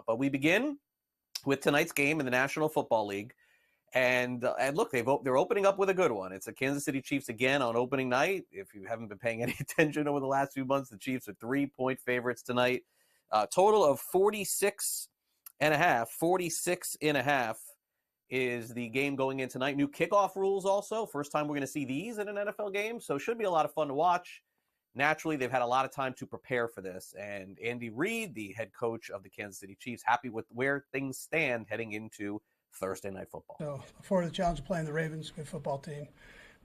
But we begin with tonight's game in the National Football League. And look, they're opening up with a good one. It's the Kansas City Chiefs again on opening night. If you haven't been paying any attention over the last few months, the Chiefs are 3-point favorites tonight. Total of 46.5 is the game going in tonight. New kickoff rules also. First time we're going to see these in an NFL game, so it should be a lot of fun to watch. Naturally, they've had a lot of time to prepare for this, and Andy Reid, the head coach of the Kansas City Chiefs, happy with where things stand heading into Thursday Night Football. So, for the challenge of playing the Ravens, good football team.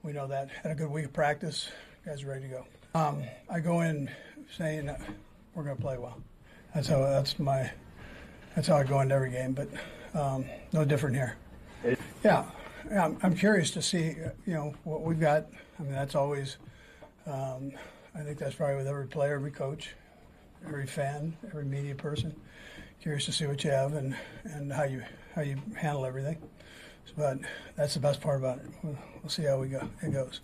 We know that. Had a good week of practice. Guys are ready to go. I go in saying we're going to play well. That's how I go into every game, but no different here. Yeah, I'm curious to see, what we've got. I mean, that's always, I think that's probably with every player, every coach, every fan, every media person. Curious to see what you have and how you handle everything. But that's the best part about it. We'll see how it goes.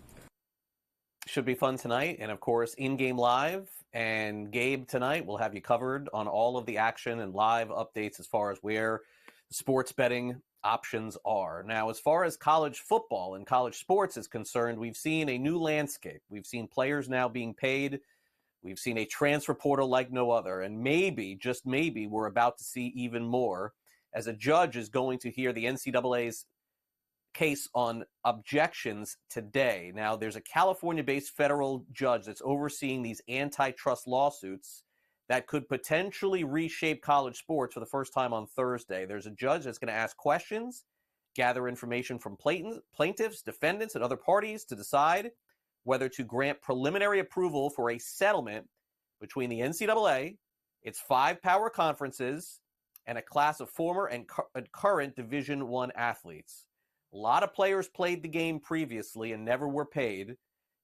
Should be fun tonight, and of course, in-game live. And Gabe tonight will have you covered on all of the action and live updates as far as where sports betting options are. Now, as far as college football and college sports is concerned, we've seen a new landscape. We've seen players now being paid. We've seen a transfer portal like no other. And maybe, just maybe, we're about to see even more as a judge is going to hear the NCAA's case on objections today. Now, there's a California-based federal judge that's overseeing these antitrust lawsuits that could potentially reshape college sports for the first time on Thursday. There's a judge that's going to ask questions, gather information from plaintiffs, defendants, and other parties to decide whether to grant preliminary approval for a settlement between the NCAA, its 5 power conferences, and a class of former and current Division I athletes. A lot of players played the game previously and never were paid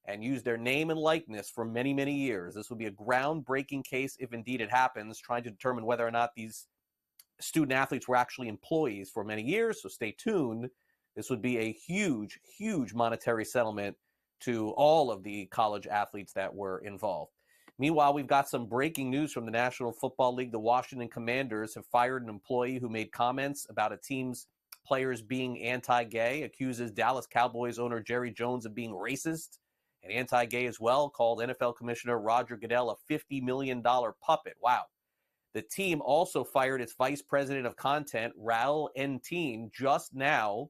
and used their name and likeness for many, many years. This would be a groundbreaking case if indeed it happens, trying to determine whether or not these student athletes were actually employees for many years. So stay tuned. This would be a huge, huge monetary settlement to all of the college athletes that were involved. Meanwhile, we've got some breaking news from the National Football League. The Washington Commanders have fired an employee who made comments about a team's players being anti-gay, accuses Dallas Cowboys owner Jerry Jones of being racist and anti-gay as well, called NFL Commissioner Roger Goodell a $50 million puppet. Wow. The team also fired its vice president of content, Raul Entin, just now,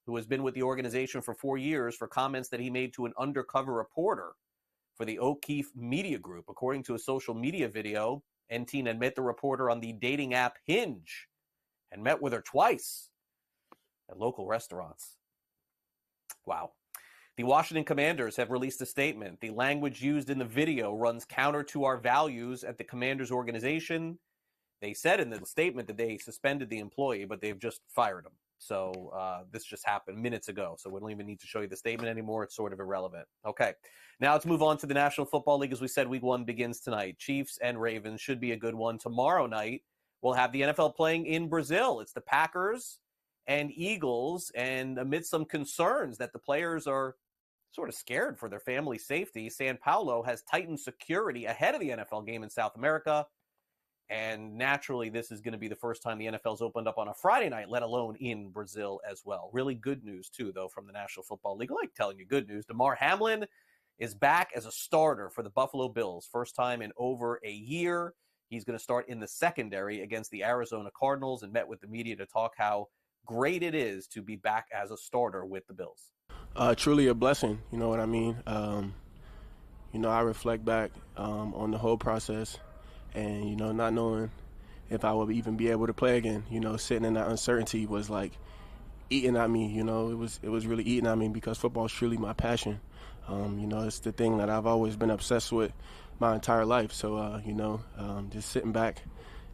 who has been with the organization for 4 years, for comments that he made to an undercover reporter for the O'Keefe Media Group. According to a social media video, Entin had met the reporter on the dating app Hinge and met with her twice at local restaurants. Wow. The Washington Commanders have released a statement. The language used in the video runs counter to our values at the Commanders organization. They said in the statement that they suspended the employee, but they've just fired him. So this just happened minutes ago. So we don't even need to show you the statement anymore. It's sort of irrelevant. Okay. Now let's move on to the National Football League. As we said, week 1 begins tonight. Chiefs and Ravens should be a good one. Tomorrow night, we'll have the NFL playing in Brazil. It's the Packers and Eagles. And amid some concerns that the players are sort of scared for their family safety, São Paulo has tightened security ahead of the NFL game in South America. And naturally, this is going to be the first time the NFL's opened up on a Friday night, let alone in Brazil as well. Really good news, too, though, from the National Football League. I like telling you good news. DeMar Hamlin is back as a starter for the Buffalo Bills. First time in over a year. He's going to start in the secondary against the Arizona Cardinals and met with the media to talk how great it is to be back as a starter with the Bills. Truly a blessing, you know what I mean? I reflect back on the whole process. And, not knowing if I would even be able to play again, sitting in that uncertainty was like eating at me, it was really eating at me because football is truly my passion. It's the thing that I've always been obsessed with my entire life. So, just sitting back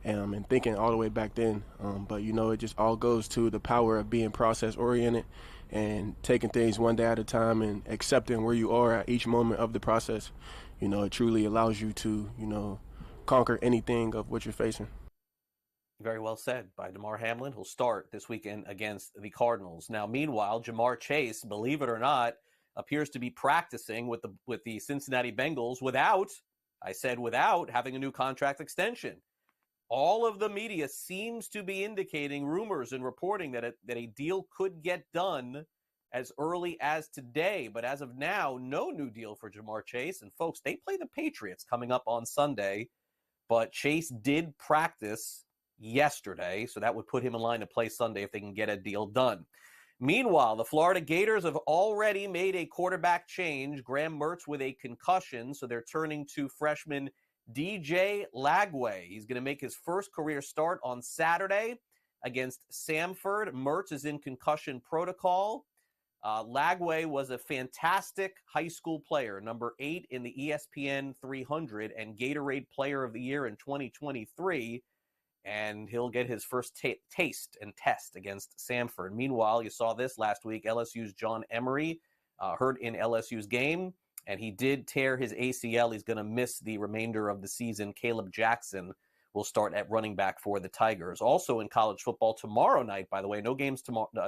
and thinking all the way back then. But, it just all goes to the power of being process-oriented and taking things one day at a time and accepting where you are at each moment of the process. It truly allows you to, conquer anything of what you're facing. Very well said by DeMar Hamlin, who'll start this weekend against the Cardinals. Now, meanwhile, Jamar Chase, believe it or not, appears to be practicing with the Cincinnati Bengals without having a new contract extension. all of the media seems to be indicating rumors and reporting that a deal could get done as early as today. But as of now, no new deal for Jamar Chase. And folks, they play the Patriots coming up on Sunday. But Chase did practice yesterday, so that would put him in line to play Sunday if they can get a deal done. Meanwhile, the Florida Gators have already made a quarterback change. Graham Mertz with a concussion, so they're turning to freshman DJ Lagway. He's going to make his first career start on Saturday against Samford. Mertz is in concussion protocol. Lagway was a fantastic high school player, number 8 in the ESPN 300 and Gatorade Player of the Year in 2023. And he'll get his first taste and test against Samford. Meanwhile, you saw this last week. LSU's John Emery hurt in LSU's game, and he did tear his ACL. He's going to miss the remainder of the season. Caleb Jackson will start at running back for the Tigers. Also in college football tomorrow night, by the way, no games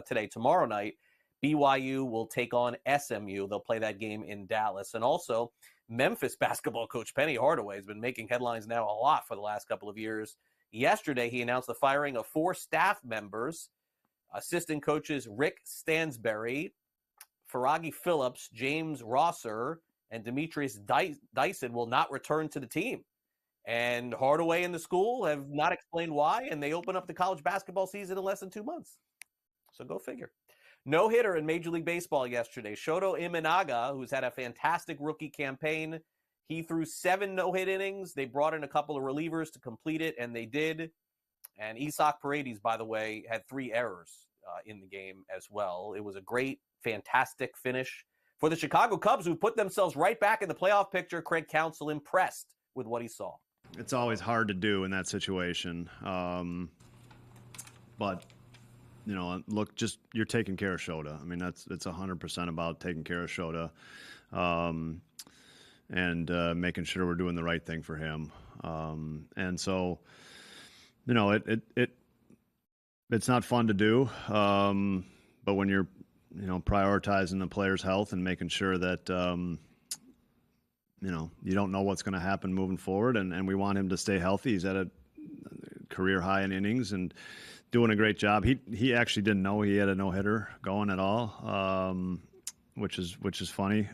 today. Tomorrow night, BYU will take on SMU. They'll play that game in Dallas. And also, Memphis basketball coach Penny Hardaway has been making headlines now a lot for the last couple of years. Yesterday, he announced the firing of 4 staff members, assistant coaches Rick Stansberry, Faragi Phillips, James Rosser, and Demetrius Dyson will not return to the team. And Hardaway and the school have not explained why, and they open up the college basketball season in less than 2 months. So go figure. No-hitter in Major League Baseball yesterday. Shoto Imanaga, who's had a fantastic rookie campaign, he threw 7 no-hit innings. They brought in a couple of relievers to complete it, and they did. And Isaac Paredes, by the way, had 3 errors in the game as well. It was a great, fantastic finish for the Chicago Cubs, who put themselves right back in the playoff picture. Craig Counsell impressed with what he saw. It's always hard to do in that situation. But look, just you're taking care of Shota. I mean, it's 100% about taking care of Shota, and making sure we're doing the right thing for him. And so, it's not fun to do. But when you're, prioritizing the player's health and making sure that, you don't know what's going to happen moving forward, and we want him to stay healthy. He's at a career high in innings and doing a great job. He actually didn't know he had a no-hitter going at all, which is funny.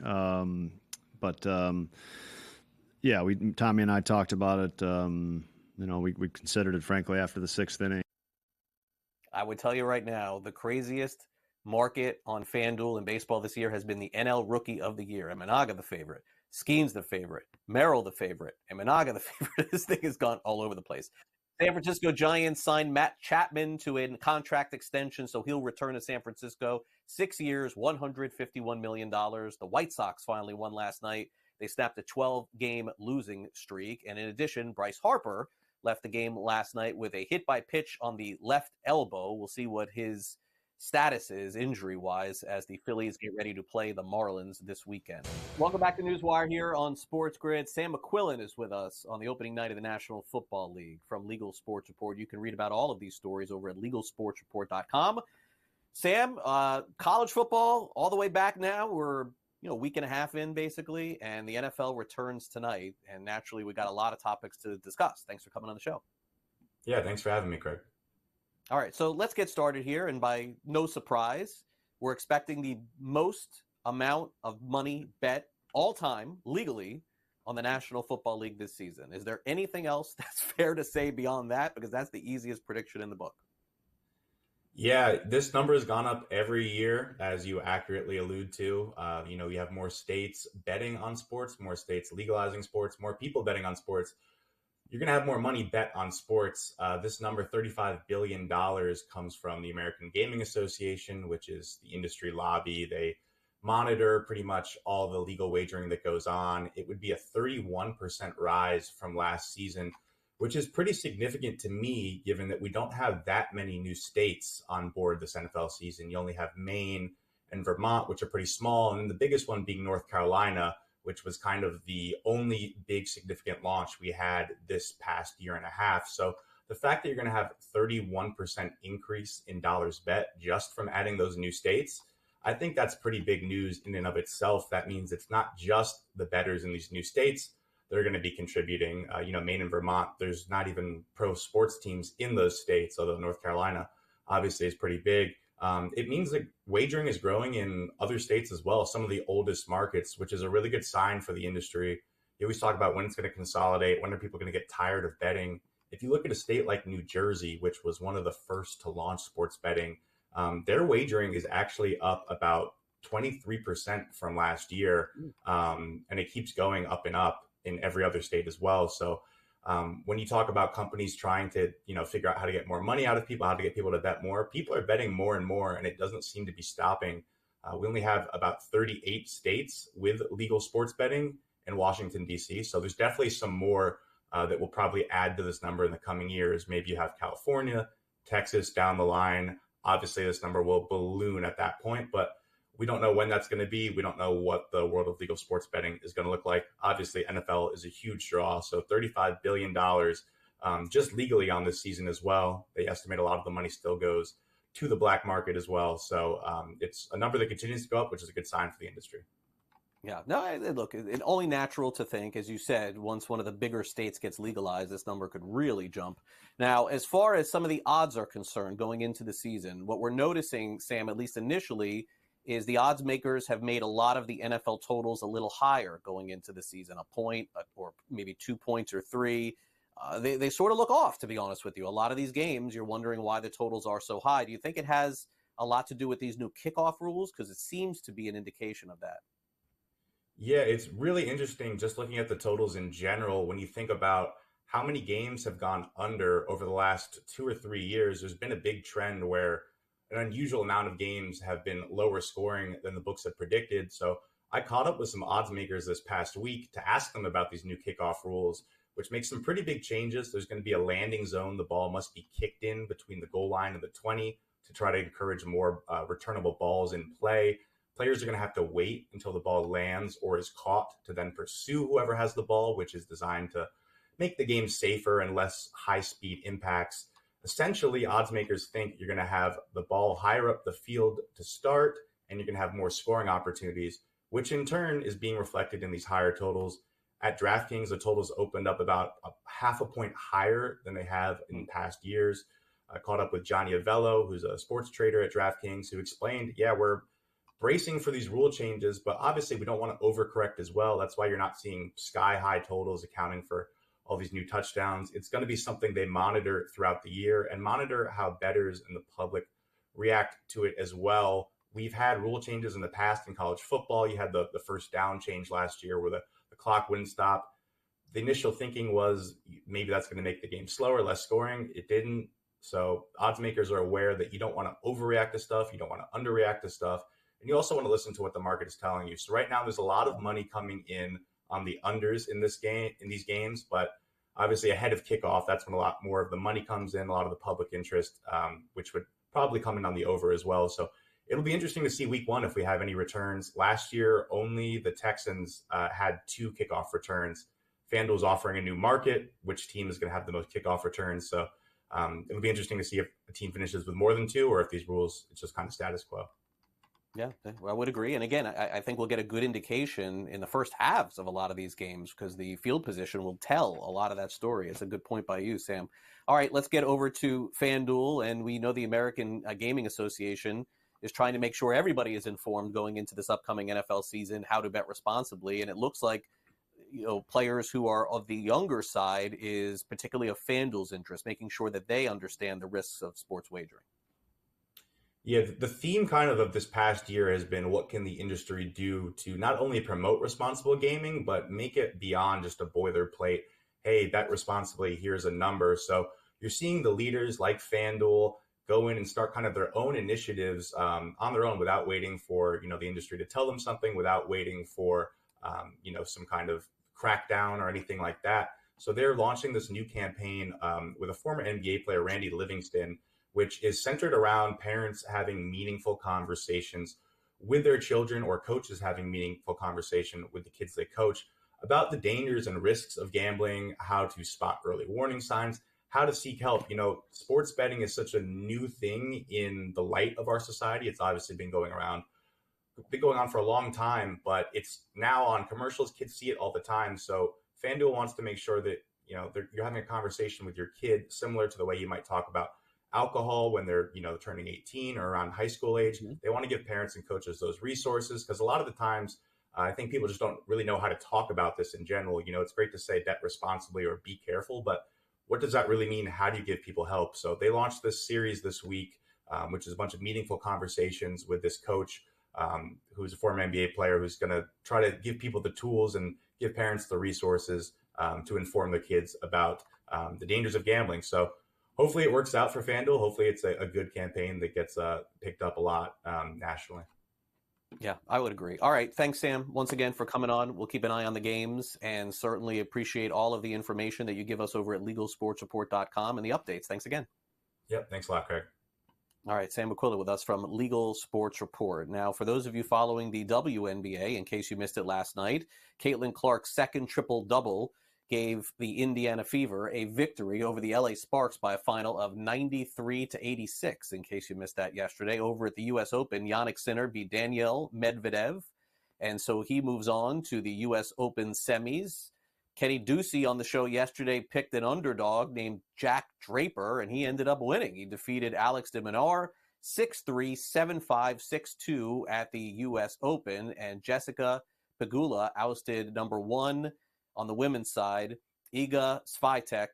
But yeah, Tommy and I talked about it. We considered it, frankly, after the 6th inning. I would tell you right now, the craziest market on FanDuel in baseball this year has been the NL Rookie of the Year. Imanaga the favorite, Skeens the favorite, Merrill the favorite, Imanaga the favorite. This thing has gone all over the place. San Francisco Giants signed Matt Chapman to a contract extension, so he'll return to San Francisco. 6 years, $151 million. The White Sox finally won last night. They snapped a 12-game losing streak. And in addition, Bryce Harper left the game last night with a hit by pitch on the left elbow. We'll see what his status is injury-wise as the Phillies get ready to play the Marlins this weekend. Welcome back to Newswire here on SportsGrid. Sam McQuillan is with us on the opening night of the National Football League from Legal Sports Report. You can read about all of these stories over at LegalSportsReport.com. Sam, college football all the way back now. We're a week and a half in, basically, and the NFL returns tonight. And naturally, we got a lot of topics to discuss. Thanks for coming on the show. Yeah, thanks for having me, Craig. All right, so let's get started here. And by no surprise, we're expecting the most amount of money bet all time legally on the National Football League this season. Is there anything else that's fair to say beyond that? Because that's the easiest prediction in the book. Yeah, this number has gone up every year, as you accurately allude to. You have more states betting on sports, more states legalizing sports, more people betting on sports. You're going to have more money bet on sports. This number, $35 billion, comes from the American Gaming Association, which is the industry lobby. They monitor pretty much all the legal wagering that goes on. It would be a 31% rise from last season, which is pretty significant to me, given that we don't have that many new states on board this NFL season. You only have Maine and Vermont, which are pretty small, and then the biggest one being North Carolina, which was kind of the only big significant launch we had this past year and a half. So the fact that you're going to have 31% increase in dollars bet just from adding those new states, I think that's pretty big news in and of itself. That means it's not just the bettors in these new states they're going to be contributing. Maine and Vermont, there's not even pro sports teams in those states, although North Carolina obviously is pretty big. It means that wagering is growing in other states as well, some of the oldest markets, which is a really good sign for the industry. You always talk about when it's going to consolidate, when are people going to get tired of betting. If you look at a state like New Jersey, which was one of the first to launch sports betting, their wagering is actually up about 23% from last year. And it keeps going up and up in every other state as well. So when you talk about companies trying to, figure out how to get more money out of people, how to get people to bet more, people are betting more and more, and it doesn't seem to be stopping. We only have about 38 states with legal sports betting in Washington, D.C. So there's definitely some more that will probably add to this number in the coming years. Maybe you have California, Texas down the line. Obviously, this number will balloon at that point, but we don't know when that's going to be. We don't know what the world of legal sports betting is going to look like. Obviously, NFL is a huge draw. So $35 billion just legally on this season as well. They estimate a lot of the money still goes to the black market as well. So it's a number that continues to go up, which is a good sign for the industry. Yeah, no, look, it's only natural to think, as you said, once one of the bigger states gets legalized, this number could really jump. Now, as far as some of the odds are concerned going into the season, what we're noticing, Sam, at least initially, is the odds makers have made a lot of the NFL totals a little higher going into the season, a point or maybe 2 points or 3. They sort of look off, to be honest with you. A lot of these games, you're wondering why the totals are so high. Do you think it has a lot to do with these new kickoff rules? Because it seems to be an indication of that. Yeah, it's really interesting just looking at the totals in general. When you think about how many games have gone under over the last 2 or 3 years, there's been a big trend where an unusual amount of games have been lower scoring than the books had predicted. So I caught up with some odds makers this past week to ask them about these new kickoff rules, which makes some pretty big changes. There's going to be a landing zone. The ball must be kicked in between the goal line and the 20 to try to encourage more returnable balls in play. Players are going to have to wait until the ball lands or is caught to then pursue whoever has the ball, which is designed to make the game safer and less high-speed impacts. Essentially, odds makers think you're going to have the ball higher up the field to start, and you're going to have more scoring opportunities, which in turn is being reflected in these higher totals. At DraftKings, the totals opened up about a half a point higher than they have in past years. I caught up with Johnny Avello, who's a sports trader at DraftKings, who explained, we're bracing for these rule changes, but obviously we don't want to overcorrect as well. That's why you're not seeing sky-high totals accounting for all these new touchdowns. It's going to be something they monitor throughout the year and monitor how bettors and the public react to it as well. We've had rule changes in the past in college football. You had the first down change last year where the clock wouldn't stop. The initial thinking was maybe that's going to make the game slower, less scoring. It didn't. So odds makers are aware that you don't want to overreact to stuff. You don't want to underreact to stuff. And you also want to listen to what the market is telling you. So right now there's a lot of money coming in on the unders in these games, but obviously ahead of kickoff, that's when a lot more of the money comes in, a lot of the public interest, which would probably come in on the over as well. So it'll be interesting to see week 1 if we have any returns. Last year, only the Texans had 2 kickoff returns. FanDuel's offering a new market, which team is going to have the most kickoff returns. So it'll be interesting to see if a team finishes with more than 2 or if these rules, it's just kind of status quo. Yeah, I would agree. And again, I think we'll get a good indication in the first halves of a lot of these games because the field position will tell a lot of that story. It's a good point by you, Sam. All right, let's get over to FanDuel. And we know the American Gaming Association is trying to make sure everybody is informed going into this upcoming NFL season, how to bet responsibly. And it looks like, players who are of the younger side is particularly of FanDuel's interest, making sure that they understand the risks of sports wagering. Yeah, the theme kind of this past year has been what can the industry do to not only promote responsible gaming, but make it beyond just a boilerplate, hey, bet responsibly, here's a number. So you're seeing the leaders like FanDuel go in and start kind of their own initiatives on their own without waiting for, the industry to tell them something, without waiting for, some kind of crackdown or anything like that. So they're launching this new campaign with a former NBA player, Randy Livingston, which is centered around parents having meaningful conversations with their children or coaches having meaningful conversation with the kids they coach about the dangers and risks of gambling, how to spot early warning signs, how to seek help. Sports betting is such a new thing in the light of our society. It's obviously been going on for a long time, but it's now on commercials. Kids see it all the time. So FanDuel wants to make sure that, you're having a conversation with your kid similar to the way you might talk about alcohol when they're, turning 18 or around high school age. Mm-hmm. They want to give parents and coaches those resources because a lot of the times I think people just don't really know how to talk about this in general. It's great to say bet responsibly or be careful, but what does that really mean? How do you give people help? So they launched this series this week, which is a bunch of meaningful conversations with this coach who's a former NBA player who's going to try to give people the tools and give parents the resources to inform their kids about the dangers of gambling. So hopefully it works out for FanDuel. Hopefully it's a good campaign that gets picked up a lot nationally. Yeah, I would agree. All right. Thanks, Sam, once again for coming on. We'll keep an eye on the games and certainly appreciate all of the information that you give us over at LegalSportsReport.com and the updates. Thanks again. Yep. Thanks a lot, Craig. All right. Sam McQuillan with us from Legal Sports Report. Now, for those of you following the WNBA, in case you missed it last night, Caitlin Clark's second triple-double gave the Indiana Fever a victory over the LA Sparks by a final of 93-86, in case you missed that yesterday. Over at the U.S. Open, Jannik Sinner beat Daniil Medvedev, and so he moves on to the U.S. Open semis. Kenny Ducey on the show yesterday picked an underdog named Jack Draper, and he ended up winning. He defeated Alex de Minaur 6-3, 7-5, 6-2 at the U.S. Open, and Jessica Pegula ousted number one on the women's side, Iga Swiatek,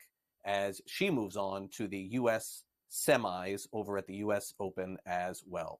as she moves on to the U.S. semis over at the U.S. Open as well.